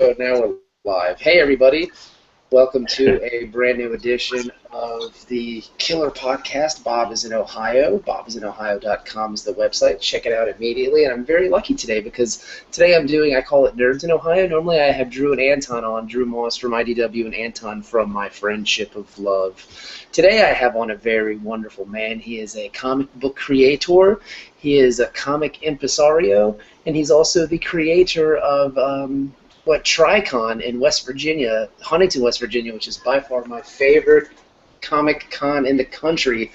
So now we're live. Hey, everybody. Welcome to a brand new edition of the Killer Podcast. Bob is in Ohio. BobIsInOhio.com is the website. Check it out immediately. And I'm very lucky today because today I call it Nerds in Ohio. Normally I have Drew and Anton on, Drew Moss from IDW and Anton from My Friendship of Love. Today I have on a very wonderful man. He is a comic book creator. He is a comic impresario. And he's also the creator of TriCon in West Virginia, Huntington, West Virginia, which is by far my favorite comic con in the country.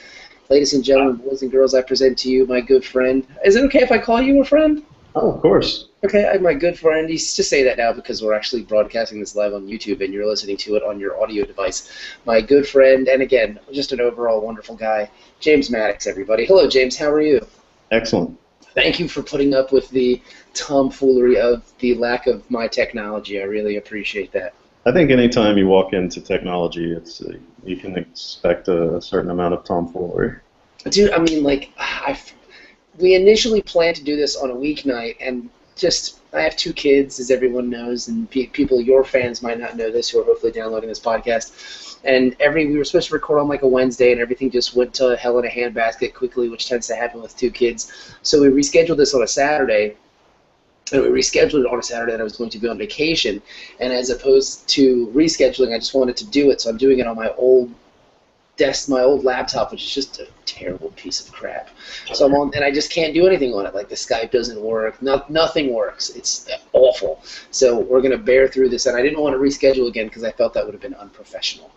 Ladies and gentlemen, boys and girls, I present to you my good friend. Is it okay if I call you a friend? Oh, of course. Okay, my good friend. You just say that now because we're actually broadcasting this live on YouTube and you're listening to it on your audio device. My good friend, and again, just an overall wonderful guy, James Maddox, everybody. Hello, James. How are you? Excellent. Thank you for putting up with the tomfoolery of the lack of my technology. I really appreciate that. I think anytime you walk into technology, you can expect a certain amount of tomfoolery. Dude, I mean, like, we initially planned to do this on a weeknight, and I have two kids, as everyone knows, and people, your fans might not know this, who are hopefully downloading this podcast. And we were supposed to record on like a Wednesday, and everything just went to hell in a handbasket quickly, which tends to happen with two kids. So we rescheduled this on a Saturday, and we rescheduled it on a Saturday that I was going to be on vacation. And as opposed to rescheduling, I just wanted to do it, so I'm doing it on my old my old laptop, which is just a terrible piece of crap. So I'm on, and I just can't do anything on it. Like the Skype doesn't work, nothing works. It's awful. So we're gonna bear through this, and I didn't want to reschedule again because I felt that would have been unprofessional.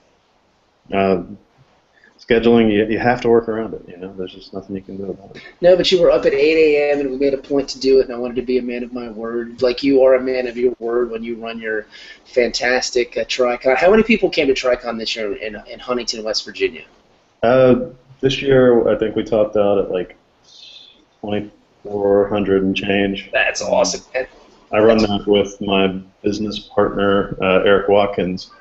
Scheduling, you have to work around it. There's just nothing you can do about it. No, but you were up at 8 a.m. and we made a point to do it, and I wanted to be a man of my word. Like you are a man of your word when you run your fantastic TriCon. How many people came to TriCon this year in Huntington, West Virginia? This year, I think we topped out at like 2,400 and change. That's awesome. I run that with my business partner, Eric Watkins,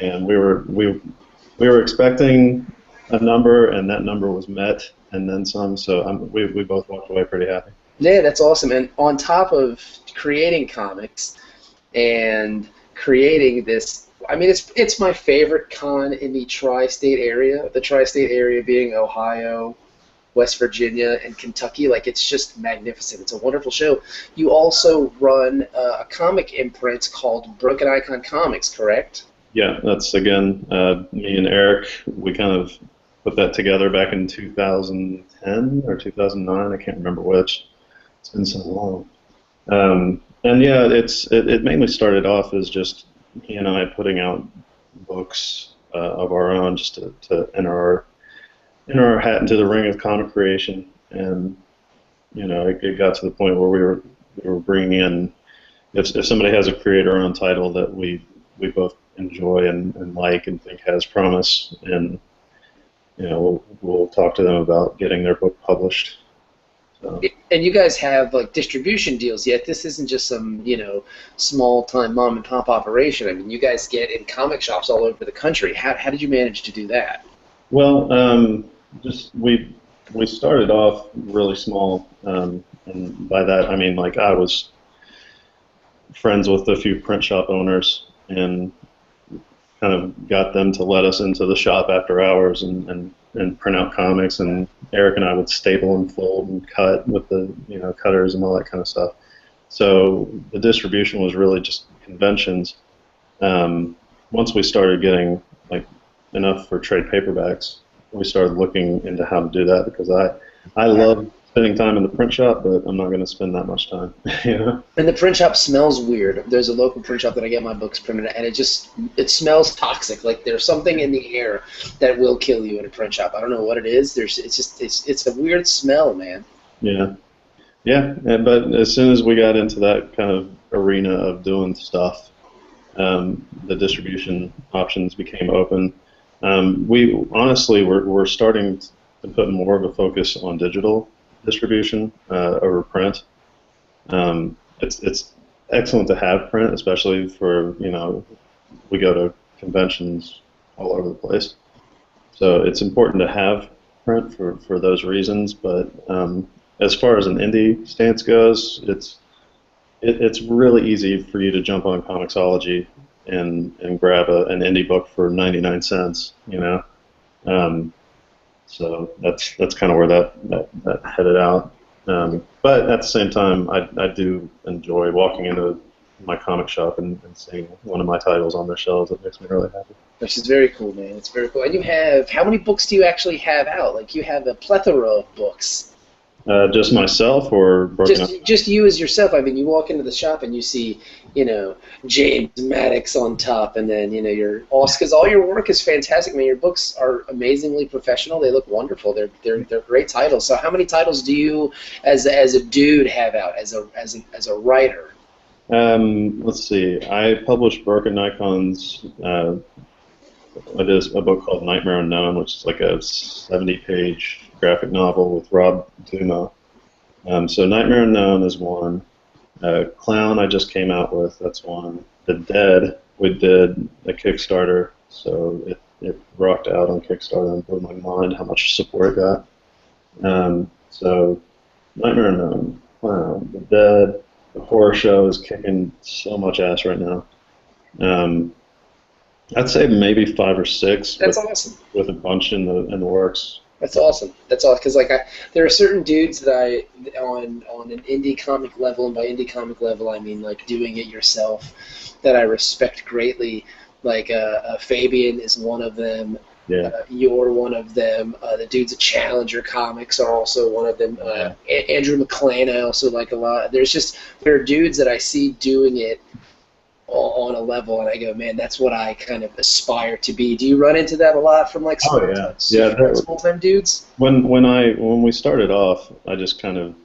and we were expecting a number, and that number was met, and then some. So we both walked away pretty happy. Yeah, that's awesome. And on top of creating comics and creating this, I mean, it's my favorite con in the tri-state area. The tri-state area being Ohio, West Virginia, and Kentucky. Like, it's just magnificent. It's a wonderful show. You also run a comic imprint called Broken Icon Comics, correct? Yeah, that's, again, me and Eric. We kind of put that together back in 2010 or 2009. I can't remember which. It's been so long. And yeah, it mainly started off as just he and I putting out books of our own, just to enter our hat into the ring of comic creation. And it got to the point where we were bringing in, if somebody has a creator-owned title that we both enjoy and like and think has promise, and we'll talk to them about getting their book published. So. And you guys have like distribution deals, yet this isn't just some small time mom and pop operation. I mean, you guys get in comic shops all over the country. How did you manage to do that? Well, just we started off really small, and by that I mean, like, I was friends with a few print shop owners and kind of got them to let us into the shop after hours and print out comics, and Eric and I would staple and fold and cut with the cutters and all that kind of stuff. So the distribution was really just conventions. Once we started getting like enough for trade paperbacks, we started looking into how to do that, because I love spending time in the print shop, but I'm not going to spend that much time. And the print shop smells weird. There's a local print shop that I get my books printed at, and it smells toxic. Like there's something in the air that will kill you in a print shop. I don't know what it is. It's a weird smell, man. Yeah. But as soon as we got into that kind of arena of doing stuff, the distribution options became open. We honestly we're starting to put more of a focus on digital distribution over print. It's excellent to have print, especially for we go to conventions all over the place. So it's important to have print for those reasons. But as far as an indie stance goes, it's really easy for you to jump on Comixology and grab an indie book for 99 cents, you know. Um, so that's kind of where that headed out. But at the same time, I do enjoy walking into my comic shop and seeing one of my titles on their shelves. It makes me really happy. Which is very cool, man. It's very cool. And you have, how many books do you actually have out? Like, you have a plethora of books. Just myself or broken up? Just you as yourself. I mean, you walk into the shop and you see, James Maddox on top, and then, you're awesome, because all your work is fantastic. I mean, your books are amazingly professional. They look wonderful. They're great titles. So how many titles do you, as a dude, have out as a writer? Let's see. I published Broken Nikon's. It is a book called Nightmare Unknown, which is like a 70-page graphic novel with Rob Duma. So Nightmare Unknown is one. Clown I just came out with, that's one. The Dead, we did a Kickstarter, so it rocked out on Kickstarter and blew my mind how much support it got. So Nightmare Unknown, Clown, The Dead, the horror show is kicking so much ass right now. I'd say maybe 5 or 6. That's awesome. With a bunch in the works. That's awesome. That's awesome, because there are certain dudes that on an indie comic level, and by indie comic level I mean like doing it yourself, that I respect greatly. Like Fabian is one of them. Yeah. You're one of them. The dudes at Challenger Comics are also one of them. Andrew McLean I also like a lot. There are dudes that I see doing it on a level, and I go, man, that's what I kind of aspire to be. Do you run into that a lot from like small-time dudes? When we started off, I just kind of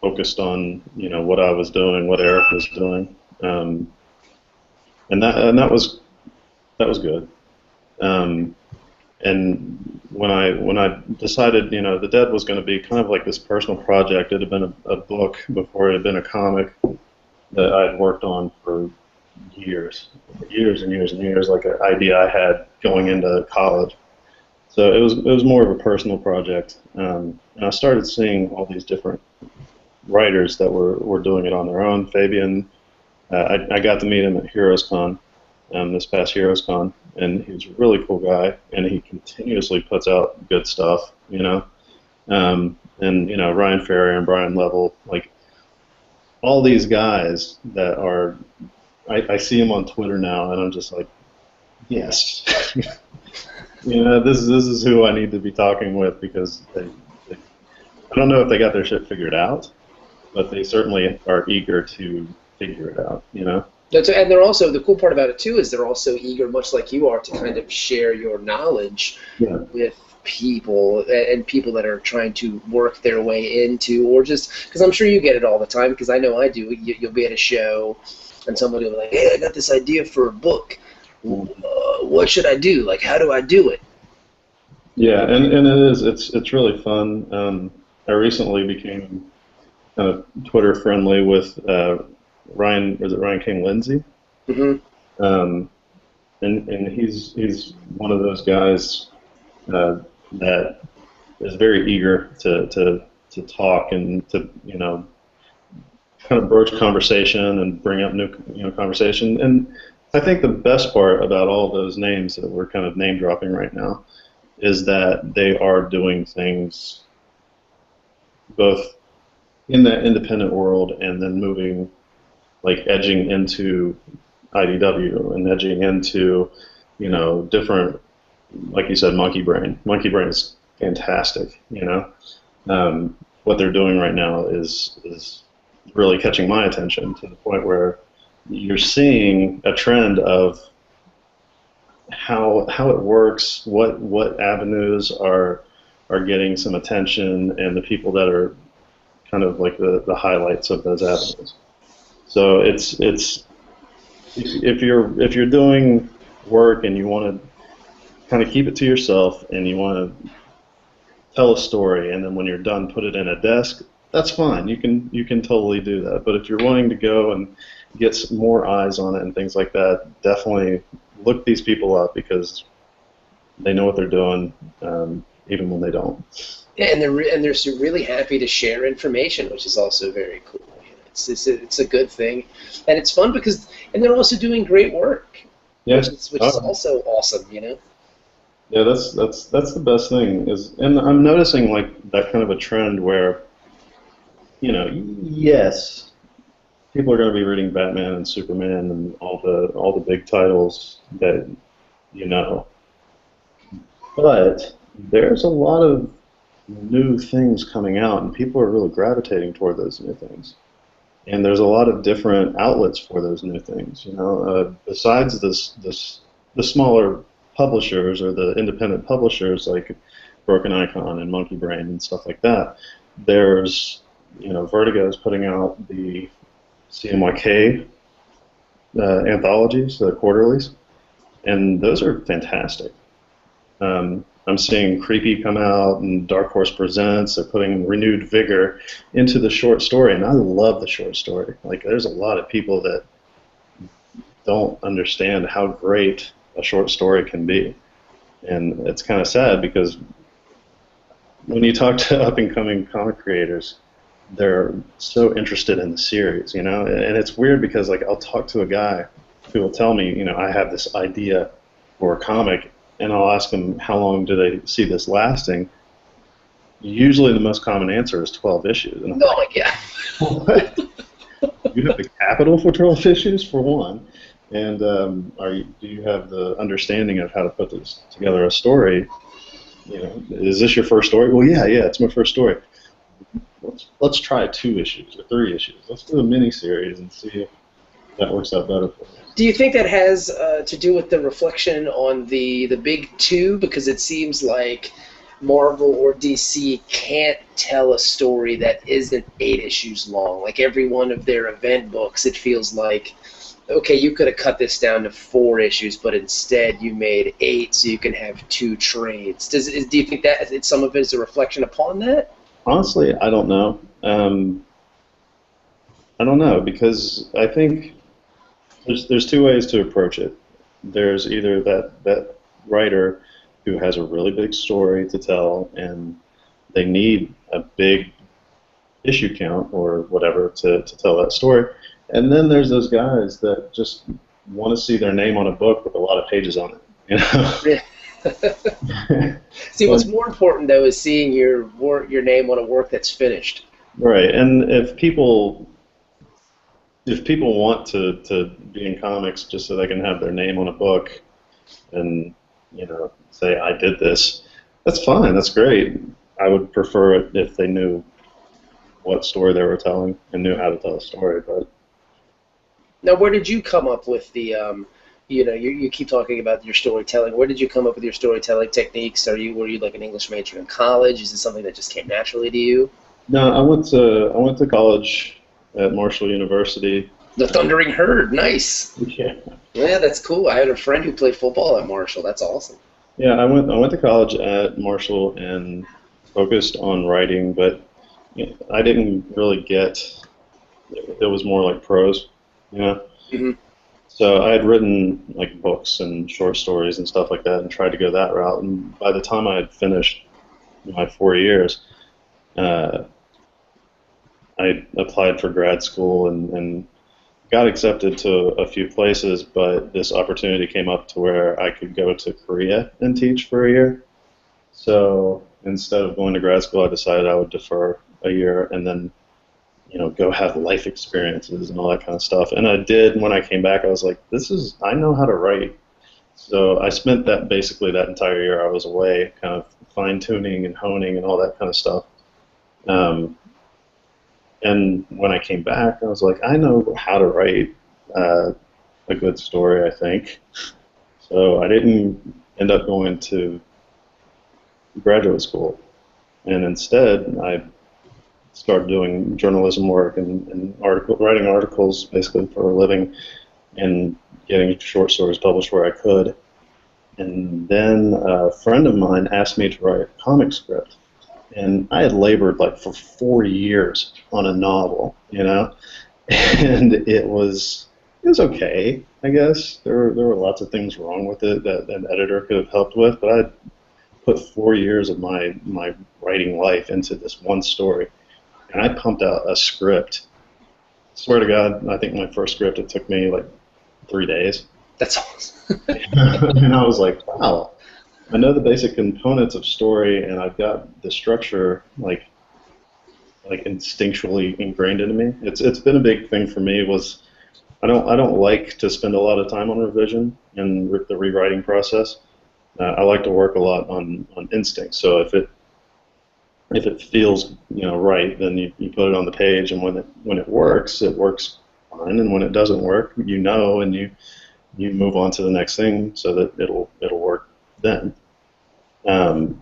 focused on what I was doing, what Eric was doing, and that was good. And when I decided, The Dead was going to be kind of like this personal project. It had been a book before it had been a comic that I'd worked on for years and years and years, like an idea I had going into college. So it was more of a personal project, and I started seeing all these different writers that were doing it on their own. Fabian, I got to meet him at HeroesCon, this past HeroesCon, and he's a really cool guy, and he continuously puts out good stuff, and Ryan Ferrier and Brian Level, like. All these guys that are, I see them on Twitter now, and I'm just like, yes, this is who I need to be talking with, because I don't know if they got their shit figured out, but they certainly are eager to figure it out, And they're also, the cool part about it too is they're also eager, much like you are, to kind of share your knowledge with people, and people that are trying to work their way into, or just, because I'm sure you get it all the time, because I know I do. You'll be at a show and somebody will be like, hey, I got this idea for a book. What should I do? Like, how do I do it? Yeah, and it's really fun. I recently became kind of Twitter friendly with Ryan King Lindsay? Mm-hmm. And he's one of those guys that is very eager to talk and to kind of broach conversation and bring up new conversation. And I think the best part about all those names that we're kind of name dropping right now is that they are doing things both in the independent world and then moving, like edging into IDW and edging into different, like you said, Monkey Brain. Monkey Brain is fantastic. What they're doing right now is really catching my attention to the point where you're seeing a trend of how it works, what avenues are getting some attention, and the people that are kind of like the highlights of those avenues. So it's if you're doing work and you want to kind of keep it to yourself and you want to tell a story, and then when you're done put it in a desk, that's fine. You can totally do that. But if you're wanting to go and get some more eyes on it and things like that, definitely look these people up, because they know what they're doing, even when they don't. Yeah, and they're really happy to share information, which is also very cool. It's a good thing, and it's fun and they're also doing great work, Yeah. which is also awesome, you know. Yeah, that's the best thing and I'm noticing like that kind of a trend where, yes, people are going to be reading Batman and Superman and all the big titles that you know, but there's a lot of new things coming out, and people are really gravitating toward those new things. And there's a lot of different outlets for those new things. Besides the smaller publishers or the independent publishers like Broken Icon and Monkey Brain and stuff like that. There's Vertigo is putting out the CMYK anthologies, the quarterlies, and those are fantastic. I'm seeing Creepy come out and Dark Horse Presents. They're putting renewed vigor into the short story, and I love the short story. Like, there's a lot of people that don't understand how great a short story can be, and it's kind of sad because when you talk to up-and-coming comic creators, they're so interested in the series, and it's weird because like I'll talk to a guy who will tell me, I have this idea for a comic, and I'll ask them how long do they see this lasting. Usually the most common answer is 12 issues. And I'm like, yeah. What? You have the capital for 12 issues, for one, and do you have the understanding of how to put this together a story? Is this your first story? Well, yeah, it's my first story. Let's try 2 issues or 3 issues. Let's do a mini-series and see if that works out better for you. Do you think that has to do with the reflection on the big two? Because it seems like Marvel or DC can't tell a story that isn't 8 issues long. Like every one of their event books, it feels like, okay, you could have cut this down to 4 issues, but instead you made 8 so you can have 2 trades. Do you think that some of it is a reflection upon that? Honestly, I don't know. I don't know, because I think there's 2 ways to approach it. There's either that writer who has a really big story to tell, and they need a big issue count or whatever to tell that story. And then there's those guys that just want to see their name on a book with a lot of pages on it. See, what's more important though is seeing your name on a work that's finished. Right, and if people want to be in comics just so they can have their name on a book and say I did this, that's fine, that's great. I would prefer it if they knew what story they were telling and knew how to tell a story. But now, where did you come up with the you keep talking about your storytelling. Where did you come up with your storytelling techniques? Were you like an English major in college? Is it something that just came naturally to you? No, I went to college at Marshall University. The Thundering Herd, nice. Yeah. Yeah, that's cool. I had a friend who played football at Marshall. That's awesome. Yeah, I went to college at Marshall and focused on writing, but I didn't really get. It was more like prose, Mm-hmm. So I had written like books and short stories and stuff like that, and tried to go that route. And by the time I had finished my 4 years, I applied for grad school and got accepted to a few places, but this opportunity came up to where I could go to Korea and teach for a year. So instead of going to grad school, I decided I would defer a year and then, go have life experiences and all that kind of stuff. And I did. When I came back, I was like, I know how to write. So I spent basically that entire year I was away, kind of fine-tuning and honing and all that kind of stuff. And when I came back, I was like, I know how to write a good story, I think. So I didn't end up going to graduate school. And instead, I started doing journalism work and writing articles basically for a living and getting short stories published where I could. And then a friend of mine asked me to write a comic script. And I had labored like for 4 years on a novel, and it was okay, I guess. There were lots of things wrong with it that an editor could have helped with, but I put 4 years of my writing life into this one story, and I pumped out a script swear to God, I think my first script, it took me like 3 days. That's awesome. And I was like, wow, I know the basic components of story, and I've got the structure like instinctually ingrained into me. It's been a big thing for me. Was I don't like to spend a lot of time on revision and the rewriting process. I like to work a lot on instinct. So if it feels right, then you put it on the page, and when it works fine, and when it doesn't work, and you move on to the next thing so that it'll work then. Um,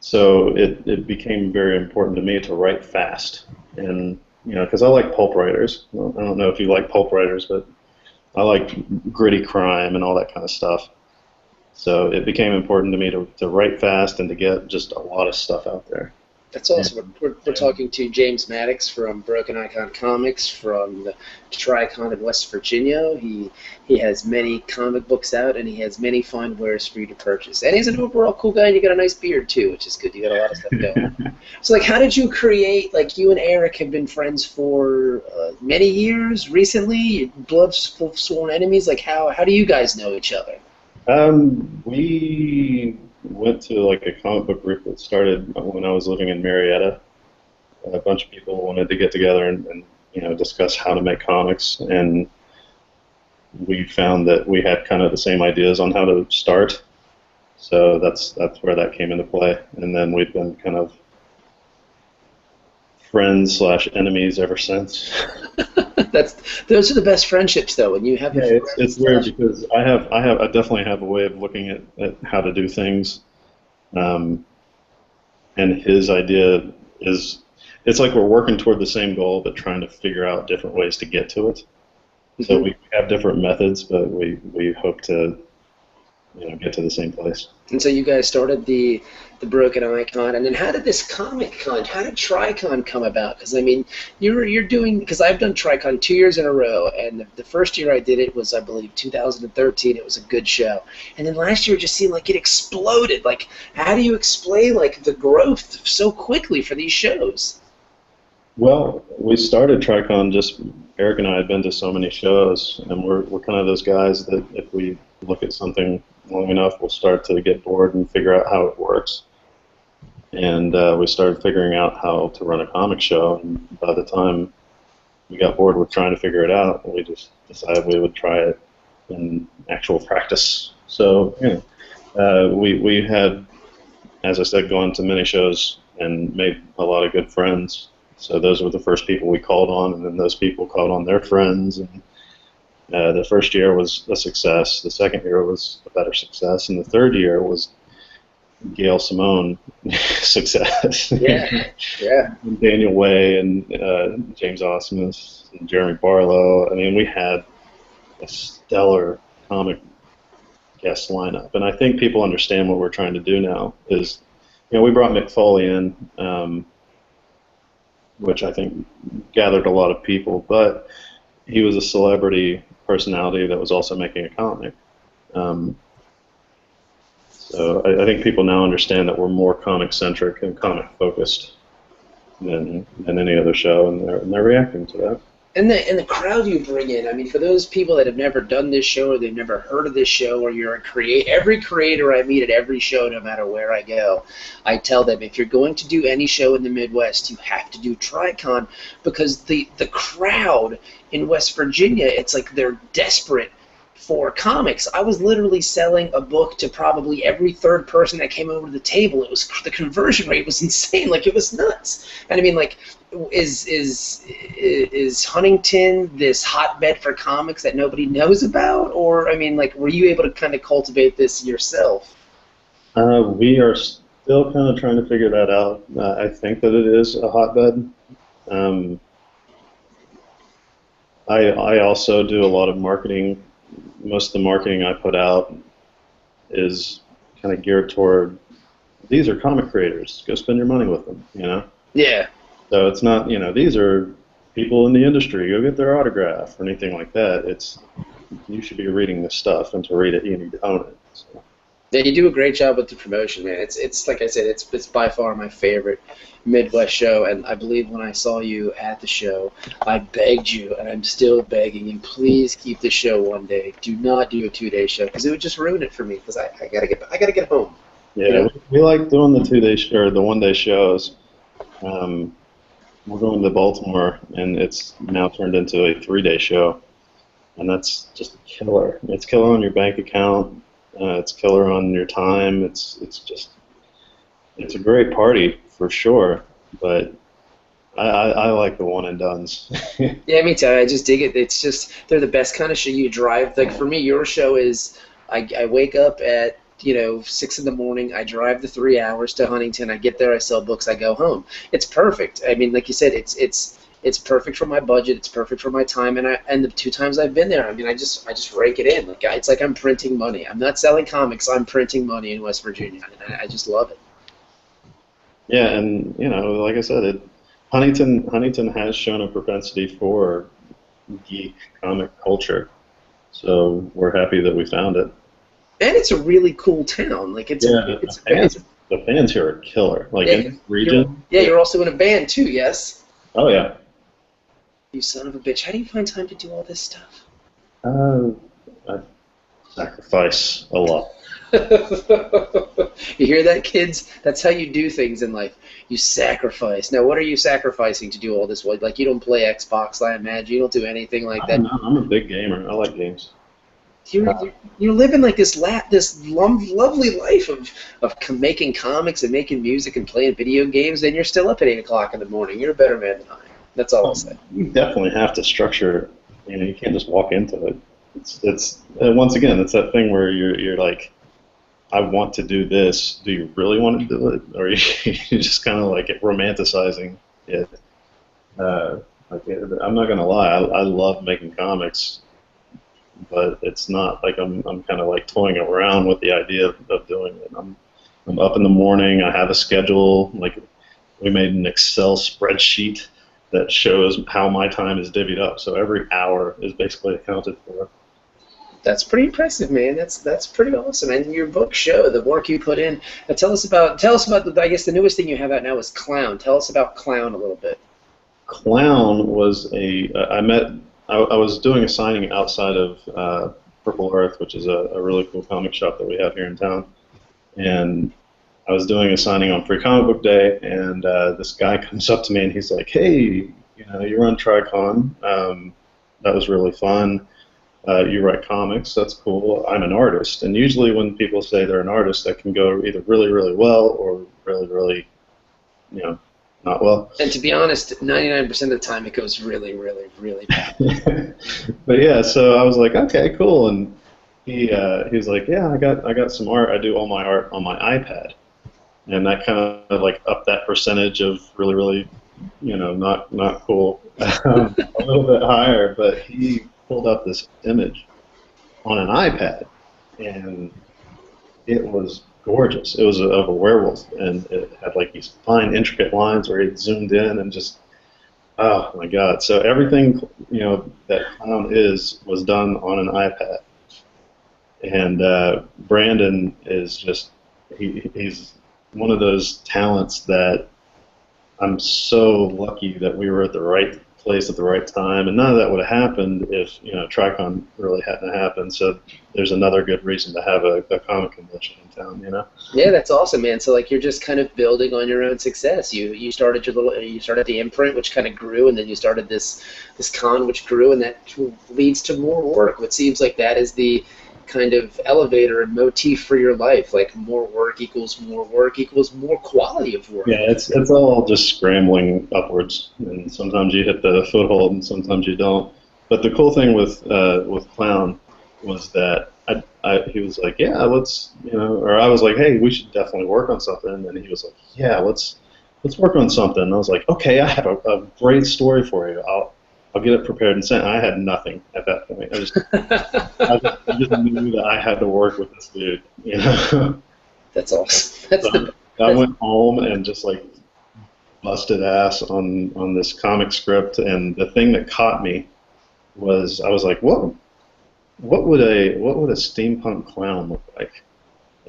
so it became very important to me to write fast, and because I like pulp writers. Well, I don't know if you like pulp writers, but I like gritty crime and all that kind of stuff. So it became important to me to write fast and to get just a lot of stuff out there. That's awesome. We're talking to James Maddox from Broken Icon Comics from the Tricon in West Virginia. He has many comic books out, and he has many fine wares for you to purchase. And he's an overall cool guy, and you got a nice beard too, which is good. You got a lot of stuff going. So, like, how did you create? Like, you and Eric have been friends for many years. Recently, blood sworn enemies. Like, how do you guys know each other? We went to like a comic book group that started when I was living in Marietta. A bunch of people wanted to get together and discuss how to make comics, and we found that we had kind of the same ideas on how to start. So that's where that came into play, and then we've been kind of friends/enemies ever since. Those are the best friendships, though. When you have it's weird because I definitely have a way of looking at how to do things, and his idea is it's like we're working toward the same goal but trying to figure out different ways to get to it. Mm-hmm. So we have different methods, but we hope to get to the same place. And so you guys started the Broken Icon, and then how did this Comic Con, how did Tricon come about? Because I mean, you're doing, because I've done Tricon 2 years in a row, and the first year I did it was, I believe, 2013. It was a good show, and then last year it just seemed like it exploded. Like, how do you explain like the growth so quickly for these shows? Well, we started Tricon just Eric and I had been to so many shows, and we're kind of those guys that if we look at something long enough, we'll start to get bored and figure out how it works. And we started figuring out how to run a comic show, and by the time we got bored with trying to figure it out, we just decided we would try it in actual practice. So, we had, as I said, gone to many shows and made a lot of good friends. So those were the first people we called on, and then those people called on their friends. And the first year was a success. The second year was a better success, and the third year was Gail Simone success. Yeah, yeah. And Daniel Way and James Osmus and Jeremy Barlow. I mean, we had a stellar comic guest lineup, and I think people understand what we're trying to do now. Is we brought Mick Foley in, which I think gathered a lot of people, but he was a celebrity personality that was also making a comic. So I think people now understand that we're more comic-centric and comic-focused than any other show, and they're reacting to that. And the crowd you bring in, I mean, for those people that have never done this show or they've never heard of this show, or you're every creator I meet at every show, no matter where I go, I tell them, if you're going to do any show in the Midwest, you have to do Tricon, because the crowd in West Virginia, it's like they're desperate for comics. I was literally selling a book to probably every third person that came over to the table. It was, the conversion rate was insane. Like, it was nuts. And I mean, like, is Huntington this hotbed for comics that nobody knows about? Or, I mean, like, were you able to kind of cultivate this yourself? We are still kind of trying to figure that out. I think that it is a hotbed. I also do a lot of marketing. Most of the marketing I put out is kind of geared toward, these are comic creators, go spend your money with them, Yeah. So it's not, these are people in the industry, go get their autograph or anything like that. It's, you should be reading this stuff, and to read it, you need to own it. So. Yeah, you do a great job with the promotion, man. It's like I said, it's by far my favorite Midwest show, and I believe when I saw you at the show, I begged you, and I'm still begging you, please keep the show one day. Do not do a 2 day show because it would just ruin it for me. Because I gotta get home. You Yeah, know. we like doing the 2 day or the 1 day shows. Um, we're going to Baltimore, and it's now turned into a 3 day show, and that's just killer. It's killer on your bank account. It's killer on your time. It's a great party for sure, but I like the one and dones. Yeah, me too. I just dig it. It's just they're the best kind of show. You drive like for me, your show is I wake up at 6 in the morning. I drive the 3 hours to Huntington. I get there. I sell books. I go home. It's perfect. I mean, like you said, it's perfect for my budget. It's perfect for my time. And the 2 times I've been there, I mean, I just rake it in. Like it's like I'm printing money. I'm not selling comics. I'm printing money in West Virginia, and I just love it. Yeah, and like I said, Huntington has shown a propensity for geek comic culture, so we're happy that we found it. And it's a really cool town. Like Yeah, the fans here are killer. Like yeah, in this region. you're also in a band too, yes? Oh yeah. You son of a bitch. How do you find time to do all this stuff? Uh, I sacrifice a lot. You hear that, kids? That's how you do things in life. You sacrifice. Now, what are you sacrificing to do all this? Like, you don't play Xbox, I imagine. You don't do anything like I that. don't know. I'm a big gamer. I like games. You're living like this lovely life of making comics and making music and playing video games, and you're still up at 8 o'clock in the morning. You're a better man than I am. That's all I'll say. You definitely have to structure. You can't just walk into it. It's once again, it's that thing where you're like, I want to do this. Do you really want to do it, or are you just kind of like romanticizing it? Like, I'm not gonna lie, I love making comics, but it's not like I'm kind of like toying around with the idea of doing it. I'm up in the morning. I have a schedule. Like we made an Excel spreadsheet that shows how my time is divvied up. So every hour is basically accounted for. That's pretty impressive, man. That's pretty awesome. And your book show the work you put in. Now tell us about I guess the newest thing you have out now is Clown. Tell us about Clown a little bit. Clown was I was doing a signing outside of Purple Earth, which is a really cool comic shop that we have here in town, and I was doing a signing on Free Comic Book Day, and this guy comes up to me and he's like, "Hey, you're on Tricon. That was really fun. You write comics. That's cool. I'm an artist." And usually when people say they're an artist, that can go either really, really well or really, really, not well. And to be honest, 99% of the time it goes really, really, really bad. But yeah, so I was like, okay, cool. And he was like, yeah, I got some art. I do all my art on my iPad. And that kind of like upped that percentage of really, really, not cool a little bit higher. But he pulled up this image on an iPad, and it was gorgeous. It was of a werewolf, and it had like these fine, intricate lines where he zoomed in and just, oh my God! So everything that Clown was done on an iPad, and Brandon is just he's one of those talents that I'm so lucky that we were at the right place at the right time, and none of that would have happened if Tricon really hadn't happened. So there's another good reason to have a comic convention in town. Yeah, that's awesome, man. So like you're just kind of building on your own success. You started you started the imprint, which kind of grew, and then you started this con, which grew, and that leads to more work. What seems like that is the kind of elevator and motif for your life. Like more work equals more quality of work. Yeah, it's all just scrambling upwards, and sometimes you hit the foothold, and sometimes you don't. But the cool thing with Clown was that he was like, yeah, let's or I was like, hey, we should definitely work on something, and he was like, yeah, let's work on something. And I was like, okay, I have a great story for you. I'll get it prepared and sent. I had nothing at that point. I just knew that I had to work with this dude. That's awesome. I went home and just like busted ass on this comic script, and the thing that caught me was I was like, what would a steampunk clown look like?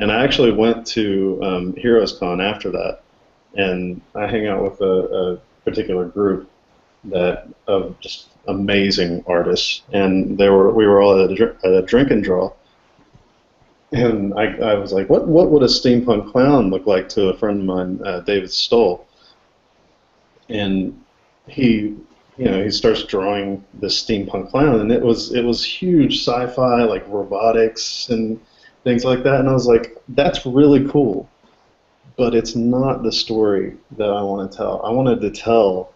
And I actually went to Heroes Con after that, and I hang out with a particular group that of just amazing artists, and we were all at a drink and draw, and I was like, what would a steampunk clown look like to a friend of mine, David Stoll, and he. He starts drawing this steampunk clown, and it was huge sci-fi, like robotics and things like that. And I was like, that's really cool, but it's not the story that I want to tell. I wanted to tell,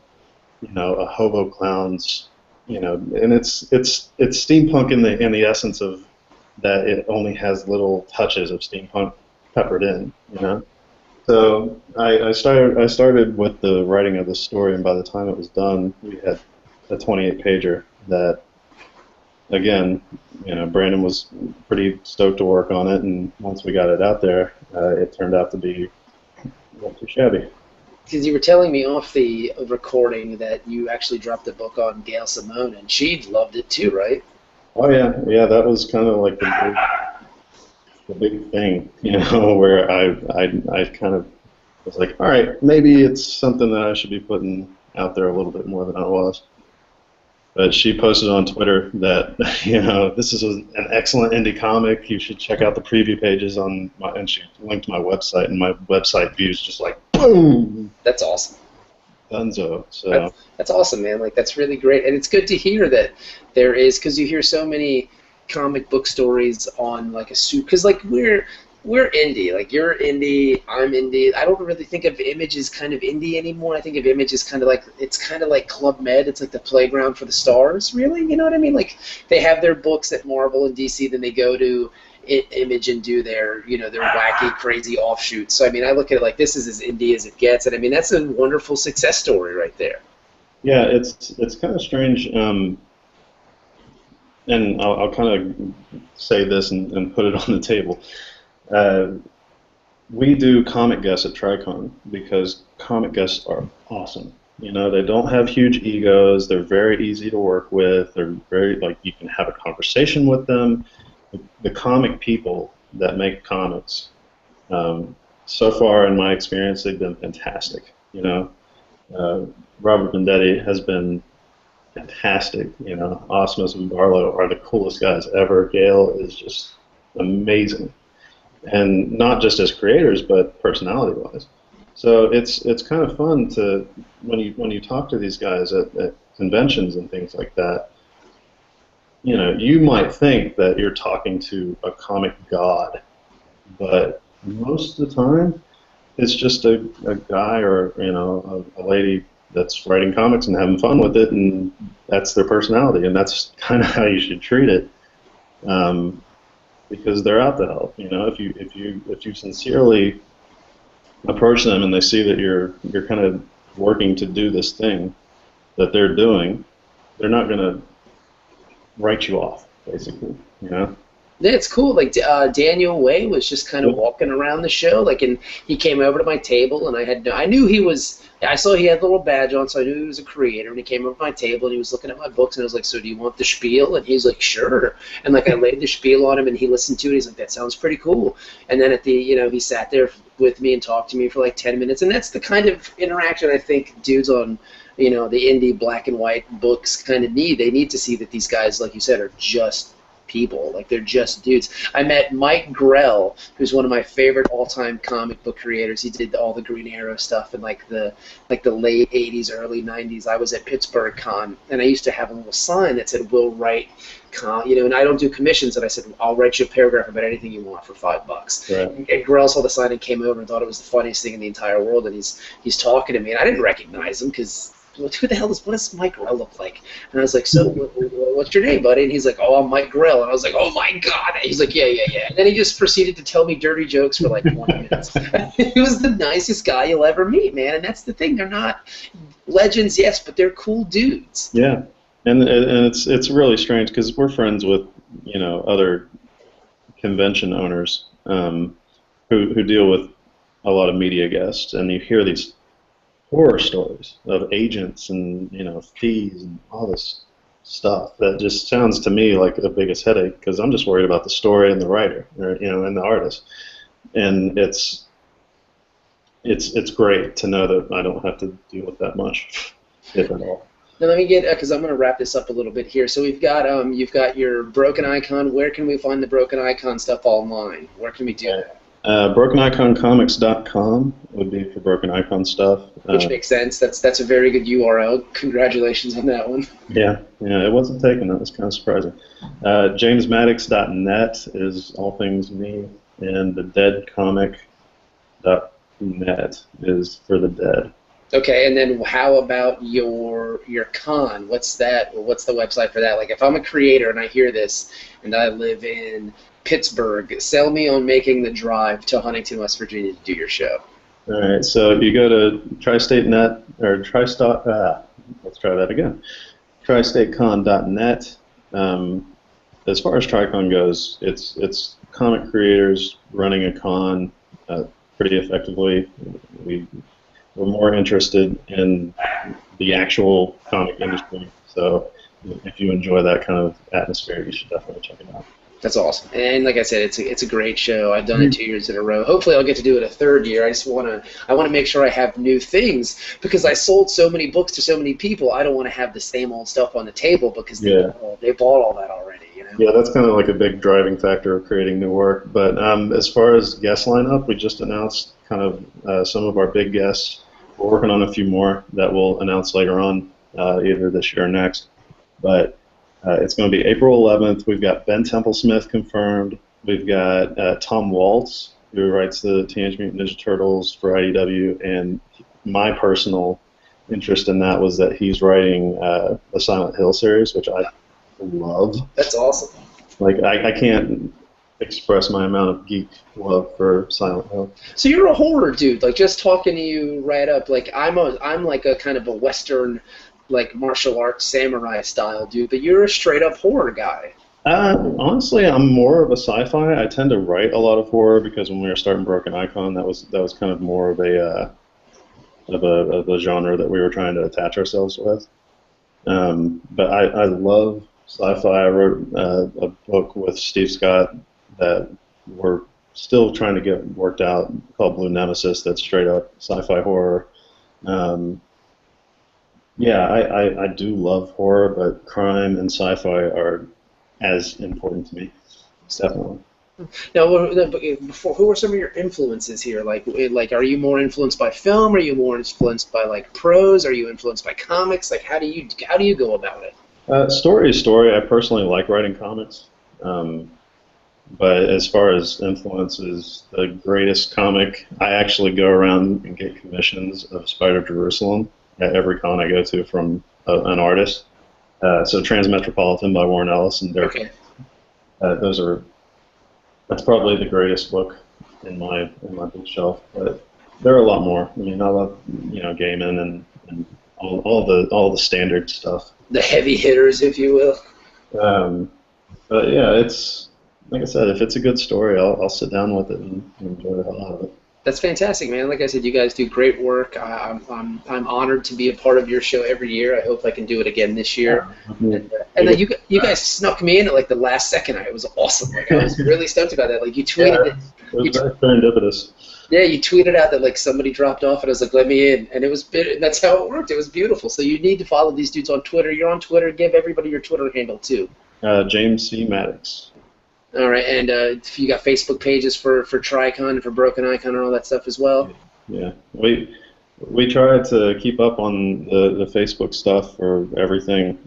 a hobo clown's, and it's steampunk in the essence of that it only has little touches of steampunk peppered in. So I started with the writing of the story, and by the time it was done, we had a 28-pager that, again, Brandon was pretty stoked to work on it, and once we got it out there, it turned out to be not too shabby. Because you were telling me off the recording that you actually dropped the book on Gail Simone, and she loved it too, right? Oh yeah, that was kind of like the big thing, where I kind of was like, all right, maybe it's something that I should be putting out there a little bit more than I was. But she posted on Twitter that, this is an excellent indie comic. You should check out the preview pages and she linked my website, and my website views just like boom. That's awesome. Dunzo. So that's awesome, man. Like, that's really great, and it's good to hear that there is, because you hear so many comic book stories on like a suit, because like we're indie, like you're indie, I'm indie. I don't really think of Image as kind of indie anymore. I think of Image as kind of like Club Med. It's like the playground for the stars, really. You know what I mean? Like, they have their books at Marvel and DC, then they go to Image and do their their wacky, crazy offshoots. So I mean, I look at it like this is as indie as it gets, and I mean that's a wonderful success story right there. Yeah, it's kind of strange. And I'll kind of say this and put it on the table. We do comic guests at Tricon because comic guests are awesome. They don't have huge egos. They're very easy to work with. They're very, like, you can have a conversation with them. The comic people that make comics, so far in my experience, they've been fantastic. Robert Vendetti has been fantastic. Osmus and Barlow are the coolest guys ever. Gail is just amazing. And not just as creators, but personality-wise. So it's kind of fun to when you talk to these guys at conventions and things like that. You might think that you're talking to a comic god, but most of the time, it's just a guy or a lady that's writing comics and having fun with it, and that's their personality, and that's kind of how you should treat it. Because they're out to help. If you sincerely approach them and they see that you're kind of working to do this thing that they're doing, they're not going to write you off, basically. Yeah, it's cool. Like Daniel Way was just kind of walking around the show, and he came over to my table, and I knew he was. I saw he had a little badge on, so I knew he was a creator. And he came over to my table, and he was looking at my books, and I was like, "So do you want the spiel?" And he's like, "Sure." And like I laid the spiel on him, and he listened to it. He's like, "That sounds pretty cool." And then at the he sat there with me and talked to me for like 10 minutes, and that's the kind of interaction I think dudes on the indie black and white books kind of need. They need to see that these guys, like you said, are just people. Like, they're just dudes. I met Mike Grell, who's one of my favorite all-time comic book creators. He did all the Green Arrow stuff in like the late 80s, early 90s. I was at Pittsburgh Con, and I used to have a little sign that said, "We'll write and I don't do commissions, and I said, "I'll write you a paragraph about anything you want for $5." Right. And Grell saw the sign and came over and thought it was the funniest thing in the entire world, and he's talking to me, and I didn't recognize him because what does Mike Grell look like? And I was like, "So, what's your name, buddy?" And he's like, "Oh, I'm Mike Grell." And I was like, "Oh my God!" And he's like, "Yeah." And then he just proceeded to tell me dirty jokes for like 20 minutes. He was the nicest guy you'll ever meet, man. And that's the thing; they're not legends, yes, but they're cool dudes. Yeah, and it's really strange because we're friends with other convention owners who deal with a lot of media guests, and you hear these horror stories of agents and fees and all this stuff that just sounds to me like the biggest headache because I'm just worried about the story and the writer and the artist. and it's great to know that I don't have to deal with that much, if at all. Now let me get, because I'm going to wrap this up a little bit here. So we've got, you've got your Broken Icon. Where can we find the Broken Icon stuff online? Where can we do that? BrokenIconComics.com would be for Broken Icon stuff. Which makes sense. That's a very good URL. Congratulations on that one. Yeah, it wasn't taken. That was kind of surprising. JamesMaddox.net is all things me, and the deadcomic.net is for the dead. Okay, and then how about your con? What's that? What's the website for that? Like, if I'm a creator and I hear this, and I live in Pittsburgh, sell me on making the drive to Huntington, West Virginia to do your show. All right, so you go to TriStateNet or let's try that again. TriStateCon.net. As far as TriCon goes, it's comic creators running a con pretty effectively. We're more interested in the actual comic industry, so if you enjoy that kind of atmosphere, you should definitely check it out. That's awesome, and like I said, it's a great show. I've done it 2 years in a row. Hopefully, I'll get to do it a third year. I want to make sure I have new things because I sold so many books to so many people. I don't want to have the same old stuff on the table because they bought all that already. You know? Yeah, that's kind of like a big driving factor of creating new work. But as far as guest lineup, we just announced kind of some of our big guests. We're working on a few more that we'll announce later on, either this year or next. But it's going to be April 11th. We've got Ben Templesmith confirmed. We've got Tom Waltz, who writes the Teenage Mutant Ninja Turtles for IDW, and my personal interest in that was that he's writing the Silent Hill series, which I love. That's awesome. Like, I can't express my amount of geek love for Silent Hill. So you're a horror dude. Like, just talking to you right up, like I'm like a kind of a Western, like martial arts samurai style dude, but you're a straight up horror guy. Honestly, I'm more of a sci-fi. I tend to write a lot of horror because when we were starting Broken Icon, that was kind of more of a genre that we were trying to attach ourselves with. But I love sci-fi. I wrote a book with Steve Scott that we're still trying to get worked out called Blue Nemesis. That's straight up sci-fi horror. I do love horror, but crime and sci-fi are as important to me. Definitely. Now, who are some of your influences here? Like, are you more influenced by film? Are you more influenced by like prose? Are you influenced by comics? Like, how do you go about it? Story is story. I personally like writing comics. But as far as influences, the greatest comic, I actually go around and get commissions of Spider Jerusalem at every con I go to from an artist. So Transmetropolitan by Warren Ellis and Derek. Okay. That's probably the greatest book in my bookshelf. But there are a lot more. I mean, I love Gaiman and all the standard stuff. The heavy hitters, if you will. But yeah, it's like I said, if it's a good story, I'll sit down with it and enjoy the hell out of it. That's fantastic, man. Like I said, you guys do great work. I'm honored to be a part of your show every year. I hope I can do it again this year. And then you guys snuck me in at like the last second. It was awesome. Like, I was really stoked about that. Like, you tweeted it. It was very serendipitous. Yeah, you tweeted out that like somebody dropped off, and I was like, "Let me in," and that's how it worked. It was beautiful. So you need to follow these dudes on Twitter. You're on Twitter. Give everybody your Twitter handle too. James C. Maddox. All right, and you got Facebook pages for TriCon and for Broken Icon and all that stuff as well. Yeah, we try to keep up on the Facebook stuff for everything.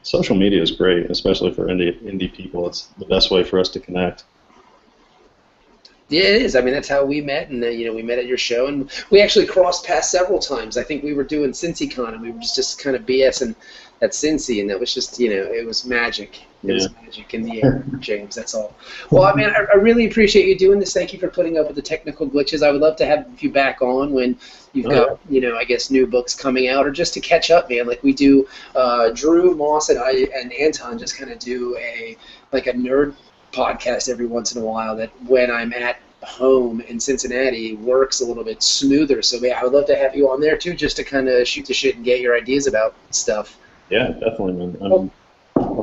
Social media is great, especially for indie people. It's the best way for us to connect. Yeah, it is. I mean, that's how we met, and we met at your show, and we actually crossed paths several times. I think we were doing CincyCon, and we were just kind of BSing at Cincy, and that was just, it was magic. It was magic in the air, James, that's all. Well, I mean, I really appreciate you doing this. Thank you for putting up with the technical glitches. I would love to have you back on when you've got, I guess, new books coming out, or just to catch up, man. Like we do, Drew, Moss, and Anton just kind of do a nerd podcast every once in a while that when I'm at home in Cincinnati works a little bit smoother. So I would love to have you on there too, just to kind of shoot the shit and get your ideas about stuff. Yeah, definitely, man.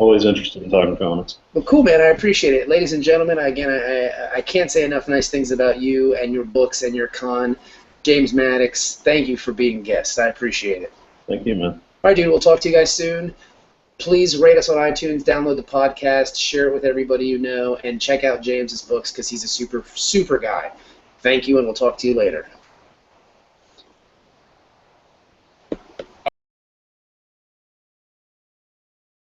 always interested in talking comics. Well, cool, man. I appreciate it. Ladies and gentlemen, again, I can't say enough nice things about you and your books and your con. James Maddox, thank you for being a guest. I appreciate it. Thank you, man. All right, dude. We'll talk to you guys soon. Please rate us on iTunes, download the podcast, share it with everybody you know, and check out James's books because he's a super, super guy. Thank you, and we'll talk to you later.